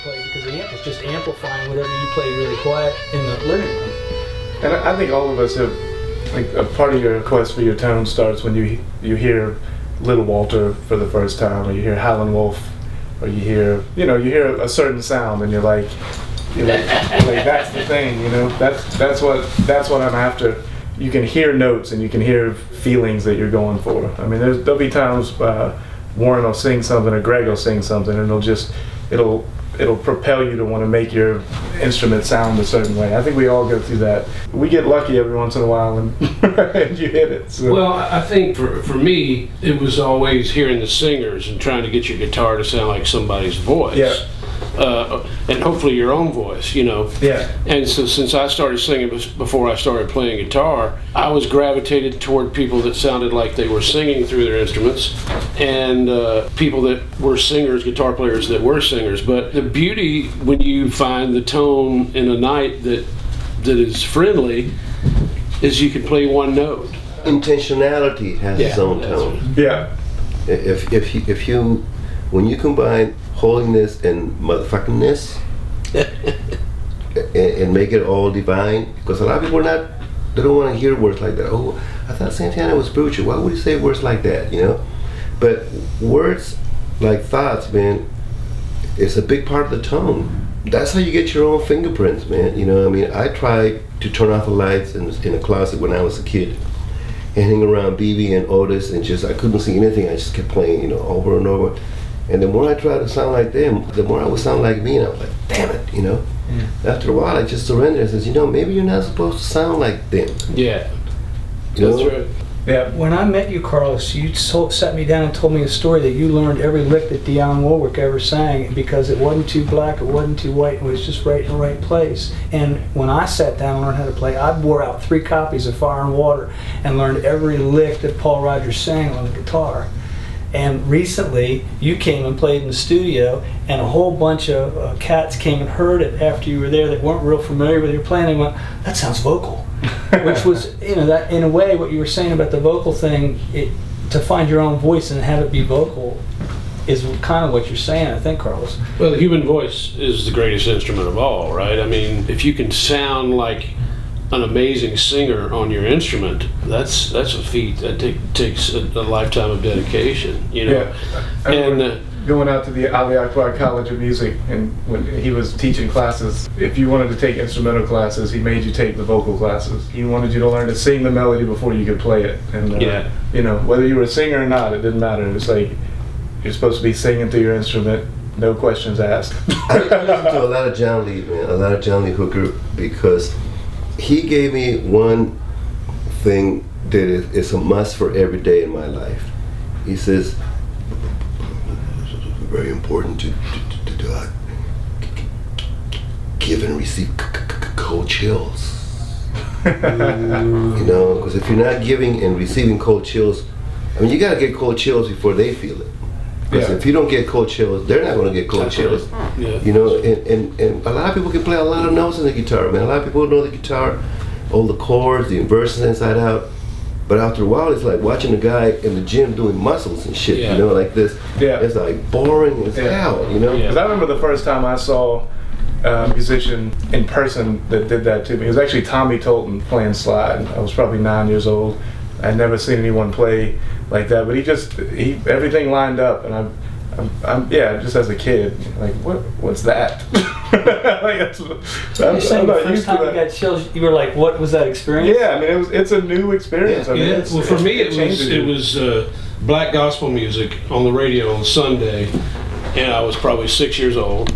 play because the amp is just amplifying whatever you play really quiet in the living room. And I think all of us have, like, a part of your quest for your tone starts when you hear Little Walter for the first time, or you hear Howlin' Wolf, or you hear a certain sound, and you're like that's the thing, that's what I'm after. You can hear notes and you can hear feelings that you're going for. I mean, there'll be times Warren will sing something or Greg will sing something, and it'll propel you to want to make your instrument sound a certain way. I think we all go through that. We get lucky every once in a while and, and you hit it. So. Well, I think for me, it was always hearing the singers and trying to get your guitar to sound like somebody's voice. Yeah. And hopefully your own voice, Yeah. And so since I started singing before I started playing guitar, I was gravitated toward people that sounded like they were singing through their instruments, and people that were singers, guitar players that were singers. But the beauty when you find the tone in a night that is friendly is you can play one note. Intentionality has its own tone. Yeah. If you when you combine holiness and motherfuckingness and make it all divine, because a lot of people they don't want to hear words like that. Oh, I thought Santana was spiritual. Why would he say words like that, But words like thoughts, man, it's a big part of the tone. That's how you get your own fingerprints, man. I mean, I tried to turn off the lights in a closet when I was a kid and hang around BB and Otis, and I couldn't see anything. I just kept playing, over and over. And the more I tried to sound like them, the more I would sound like me, and I was like, damn it, Yeah. After a while, I just surrendered and says, maybe you're not supposed to sound like them. Yeah, that's right. Yeah. When I met you, Carlos, you sat me down and told me a story that you learned every lick that Dionne Warwick ever sang because it wasn't too black, it wasn't too white, it was just right in the right place. And when I sat down and learned how to play, I wore out 3 copies of Fire and Water and learned every lick that Paul Rodgers sang on the guitar. And recently, you came and played in the studio, and a whole bunch of cats came and heard it after you were there that weren't real familiar with your playing. They went, "That sounds vocal," which was, that in a way, what you were saying about the vocal thing. To find your own voice and have it be vocal is kind of what you're saying, I think, Carlos. Well, the human voice is the greatest instrument of all, right? I mean, if you can sound like an amazing singer on your instrument, that's a feat that takes a lifetime of dedication, Yeah. And going out to the Ali Akbar College of Music, and when he was teaching classes, if you wanted to take instrumental classes, he made you take the vocal classes. He wanted you to learn to sing the melody before you could play it. And whether you were a singer or not, it didn't matter. It was like you're supposed to be singing through your instrument, no questions asked. I listen to a lot of John Lee, man, a lot of John Lee Hooker, because he gave me one thing that is a must for every day in my life. He says, very important to give and receive cold chills. Because if you're not giving and receiving cold chills, I mean, you gotta get cold chills before they feel it. Because if you don't get cold chills, they're not going to get cold chills. Yeah. And a lot of people can play a lot of notes on the guitar, man. A lot of people know the guitar, all the chords, the inversions inside out. But after a while, it's like watching a guy in the gym doing muscles and shit, like this. Yeah. It's like boring as hell, Because I remember the first time I saw a musician in person that did that to me. It was actually Tommy Tolton playing slide. I was probably 9 years old. I'd never seen anyone play like that, but he everything lined up, and I'm just as a kid, like what's that? You're saying the first time you got chills, you were like, what was that experience? Yeah, I mean it's a new experience. I mean, well, for me it was black gospel music on the radio on Sunday, and I was probably 6 years old,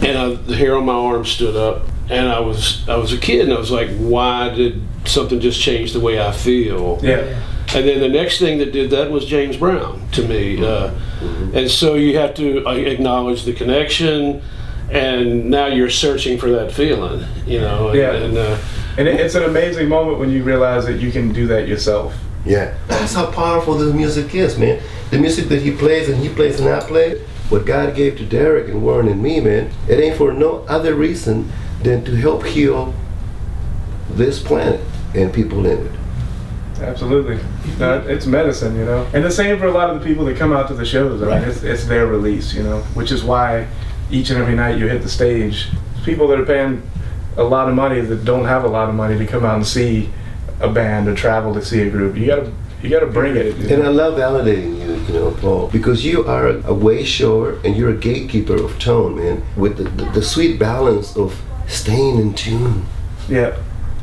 and the hair on my arm stood up, and I was a kid, and I was like, why did something just change the way I feel? Yeah. And then the next thing that did that was James Brown to me. And so you have to acknowledge the connection, and now you're searching for that feeling, And it's an amazing moment when you realize that you can do that yourself. Yeah, that's how powerful this music is, man. The music that he plays and I play, what God gave to Derek and Warren and me, man, it ain't for no other reason than to help heal this planet and people in it. Absolutely. It's medicine, And the same for a lot of the people that come out to the shows. I mean, it's their release, which is why each and every night you hit the stage. People that are paying a lot of money that don't have a lot of money to come out and see a band or travel to see a group. You gotta bring it. And I love validating you, Paul, because you are a way shower and you're a gatekeeper of tone, man, with the sweet balance of staying in tune. Yeah.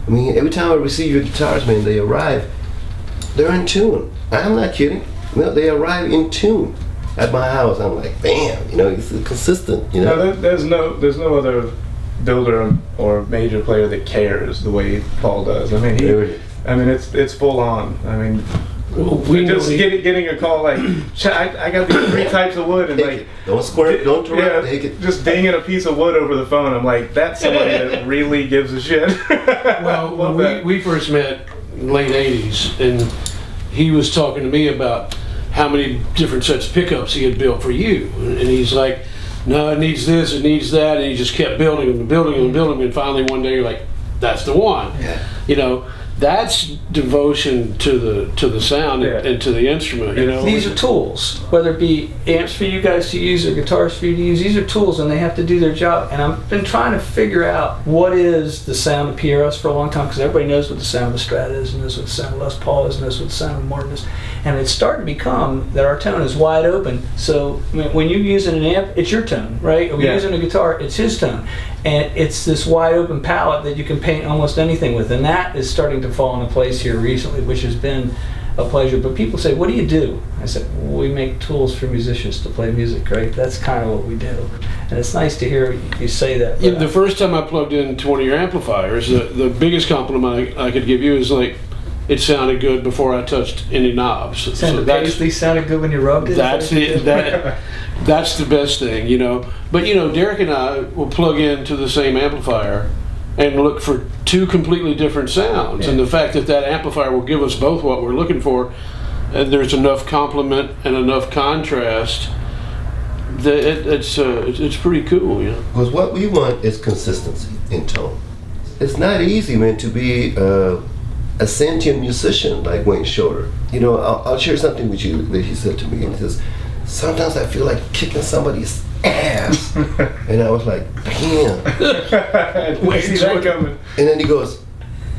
I mean, every time I receive your guitars, man, they arrive, they're in tune. I'm not kidding. They arrive in tune at my house. I'm like, bam, it's consistent, No, there's no other builder or major player that cares the way Paul does. I mean, it's full on. I mean, getting a call like, I got these 3 types of wood, and like, don't squirt, don't interrupt, take it. Just dinging a piece of wood over the phone. I'm like, that's somebody that really gives a shit. Well, when we first met in late 80s, and he was talking to me about how many different sets of pickups he had built for you, and he's like, no, it needs this, it needs that, and he just kept building them and building them and building them, and finally one day you're like, that's the one. Yeah. That's devotion to the sound and to the instrument. These are tools, whether it be amps for you guys to use or guitars for you to use. These are tools, and they have to do their job. And I've been trying to figure out what is the sound of PRS for a long time, because everybody knows what the sound of a Strat is, and knows what the sound of Les Paul is, and knows what the sound of Martin is. And it's starting to become that our tone is wide open. So when you're using an amp, it's your tone, right? Or when you're using a guitar, it's his tone. And it's this wide open palette that you can paint almost anything with. And that is starting to fall into place here recently, which has been a pleasure. But people say, what do you do? I said, well, we make tools for musicians to play music, right? That's kind of what we do. And it's nice to hear you say that. Yeah, the first time I plugged in one of your amplifiers, the biggest compliment I could give you is like, it sounded good before I touched any knobs. Sounded good when you rubbed it? That's the best thing, But, Derek and I will plug into the same amplifier and look for 2 completely different sounds. And the fact that amplifier will give us both what we're looking for, and there's enough complement and enough contrast, that it's pretty cool, Because what we want is consistency in tone. It's not easy, man, to be a sentient musician like Wayne Shorter. I'll share something with you that he said to me. And he says, sometimes I feel like kicking somebody's ass. And I was like, damn. Wait, see that coming. And then he goes,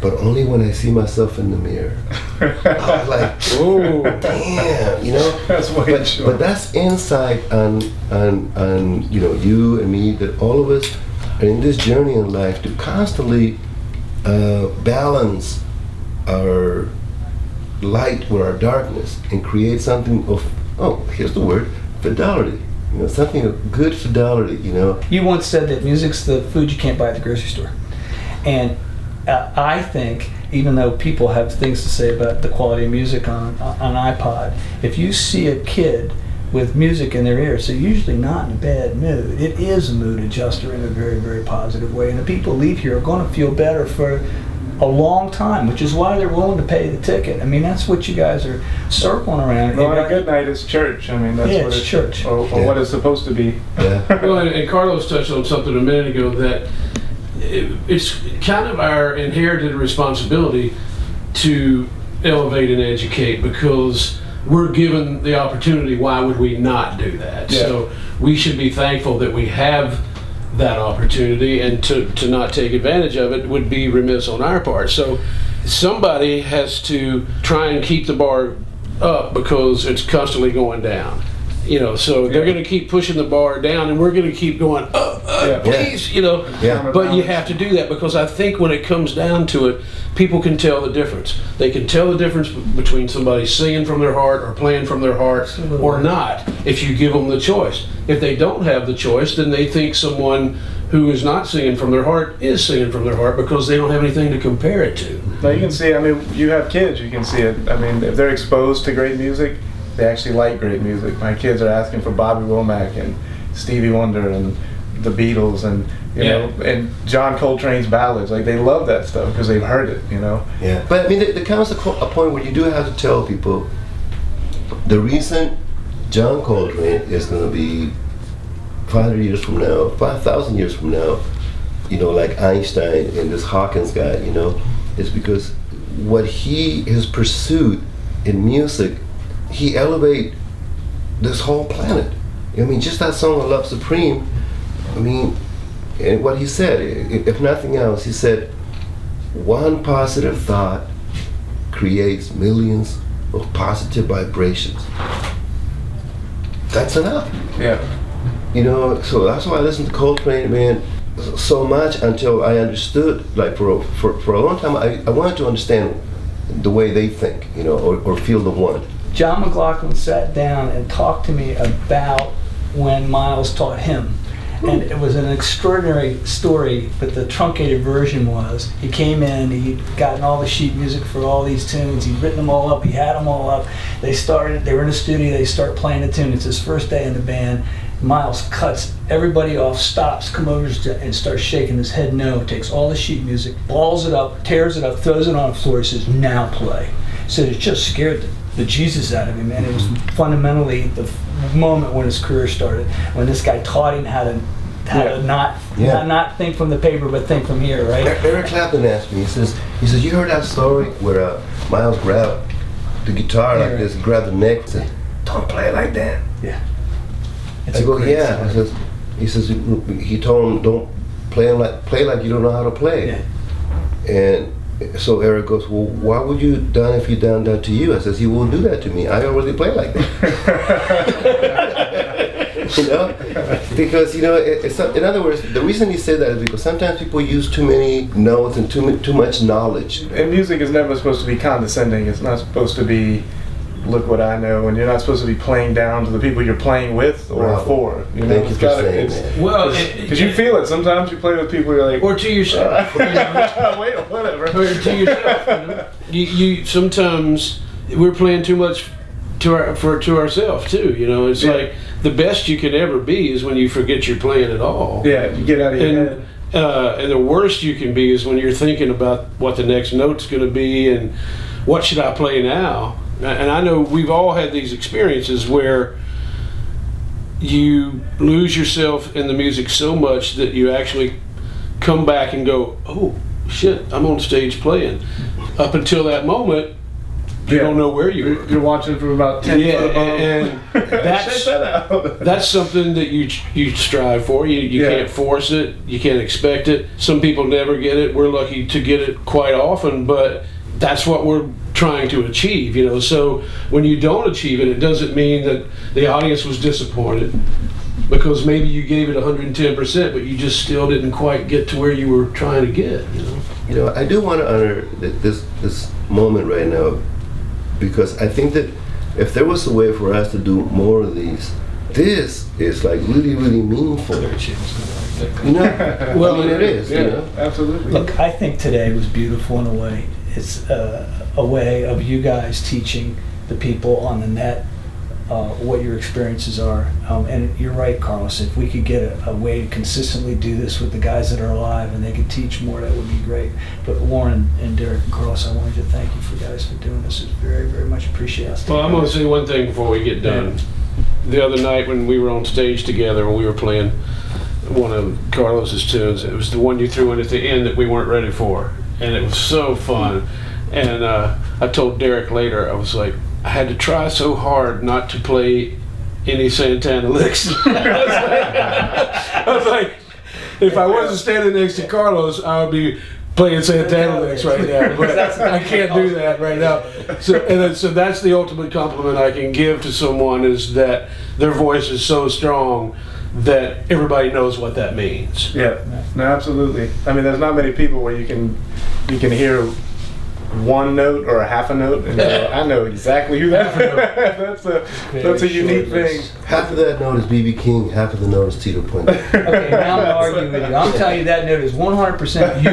but only when I see myself in the mirror. I was like, oh, damn, That's Wayne Shorter. But that's insight on you and me, that all of us are in this journey in life to constantly balance our light with our darkness and create something of, here's the word, fidelity. Something of good fidelity, You once said that music's the food you can't buy at the grocery store. And I think, even though people have things to say about the quality of music on iPod, if you see a kid with music in their ears, they're usually not in a bad mood. It is a mood adjuster in a very, very positive way. And the people leave here are going to feel better for a long time, which is why they're willing to pay the ticket. I mean, that's what you guys are circling around. Well, a good night is church. I mean, that's what it's church. Or what it's supposed to be. Yeah. Well, and Carlos touched on something a minute ago, that it's kind of our inherited responsibility to elevate and educate, because we're given the opportunity. Why would we not do that? Yeah. So we should be thankful that we have that opportunity, and to not take advantage of it would be remiss on our part. So somebody has to try and keep the bar up, because it's constantly going down. So they're going to keep pushing the bar down, and we're going to keep going up, please, But you have to do that, because I think when it comes down to it, people can tell the difference. They can tell the difference between somebody singing from their heart or playing from their heart or not, if you give them the choice. If they don't have the choice, then they think someone who is not singing from their heart is singing from their heart, because they don't have anything to compare it to. Now you can see, you have kids, you can see it. If they're exposed to great music, they actually like great music. My kids are asking for Bobby Womack and Stevie Wonder and the Beatles and and John Coltrane's ballads. Like, they love that stuff because they've heard it. Yeah. But there comes a point where you do have to tell people the reason John Coltrane is going to be 500 years from now, 5,000 years from now, like Einstein and this Hawkins guy, is because what he has pursued in music, he elevate this whole planet. Just that song, Love Supreme, I mean, and what he said, if nothing else, he said, one positive thought creates millions of positive vibrations. That's enough. Yeah. You know, so that's why I listened to Coltrane, man, so much until I understood, like for a long time, I wanted to understand the way they think, you know, or feel the one. John McLaughlin sat down and talked to me about when Miles taught him. And it was an extraordinary story, but the truncated version was, he came in, he'd gotten all the sheet music for all these tunes, he'd written them all up, he had them all up. They were in the studio, they start playing the tune. It's his first day in the band. Miles cuts everybody off, stops, comes over and starts shaking his head no, takes all the sheet music, balls it up, tears it up, throws it on the floor, says, now play. So it just scared the Jesus out of him, man. It was fundamentally the moment when his career started, when this guy taught him how to not think from the paper, but think from here, right? Eric Clapton asked me, he says, you heard that story where Miles grabbed the guitar like this, grabbed the neck, and said, don't play it like that. Yeah. I go, yeah. He says, he told him, don't play like you don't know how to play. Yeah. And so Eric goes, well, why would you done if he done that to you? I says, he won't do that to me. I already play like that. You know, because you know, in other words, the reason he said that is because sometimes people use too many notes and too much knowledge. And music is never supposed to be condescending. It's not supposed to be, look what I know, and you're not supposed to be playing down to the people you're playing with or for. You know, Thank you for saying that. Well, because you feel it. Sometimes you play with people, you're like, or to yourself. wait, whatever. Or to yourself. You sometimes we're playing too much to ourselves too. You know, it's like the best you can ever be is when you forget you're playing at all. Yeah, you get out of your head. And the worst you can be is when you're thinking about what the next note's going to be and what should I play now. And I know we've all had these experiences where you lose yourself in the music so much that you actually come back and go, oh shit, I'm on stage playing. Up until that moment, you don't know where you were. You're watching from about 10 foot above. And that's something that you strive for. You can't force it. You can't expect it. Some people never get it. We're lucky to get it quite often, but that's what we're trying to achieve, you know. So when you don't achieve it, it doesn't mean that the audience was disappointed, because maybe you gave it 110%, but you just still didn't quite get to where you were trying to get, you know. You know, I do want to honor this moment right now, because I think that if there was a way for us to do more of these, this is like really, really meaningful. You know, well, I mean, it is. Yeah, you know? Absolutely. Look, I think today was beautiful in a way. It's a way of you guys teaching the people on the net what your experiences are. And you're right, Carlos, if we could get a way to consistently do this with the guys that are alive and they could teach more, that would be great. But Warren and Derek and Carlos, I wanted to thank you for guys for doing this. It's very, very much appreciated. Well, I'm going to say one thing before we get done. The other night when we were on stage together, when we were playing one of Carlos's tunes, it was the one you threw in at the end that we weren't ready for. And it was so fun. And I told Derek later, I was like, I had to try so hard not to play any Santana licks. I was like, if I wasn't standing next to Carlos, I would be playing Santana licks right now. But I can't do that right now. So that's the ultimate compliment I can give to someone, is that their voice is so strong that everybody knows what that means. Yeah, no, absolutely. I mean, there's not many people where you can hear one note or a half a note and go, I know exactly who that is. That's a unique thing. Half of that note is B.B. King, half of the note is Tito Puente. Okay, now I'm going to argue with you. I'm telling you that note is 100% you.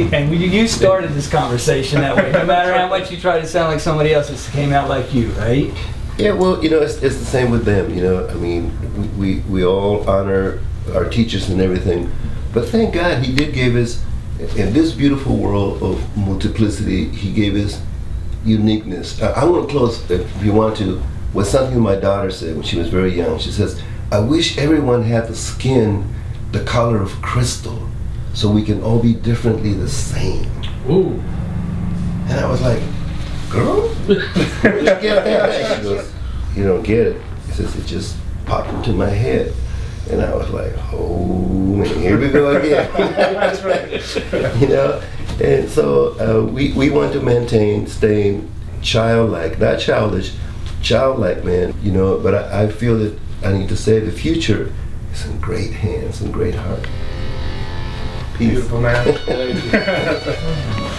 And you started this conversation that way. No matter how much you try to sound like somebody else, it came out like you, right? Yeah, well, you know, it's the same with them, you know. I mean, we all honor our teachers and everything, but thank God he did give us, in this beautiful world of multiplicity, he gave us uniqueness. I want to close, if you want to, with something my daughter said when she was very young. She says, I wish everyone had the skin the color of crystal, so we can all be differently the same. Ooh. And I was like, girl, where did you get that? She goes, you don't get it. He says, it just popped into my head. And I was like, oh man, here we go again. That's right. You know, and so we want to maintain staying childlike, not childish, childlike, man. You know, but I feel that I need to say the future is in great hands and great heart. Peace. Beautiful man. Thank you.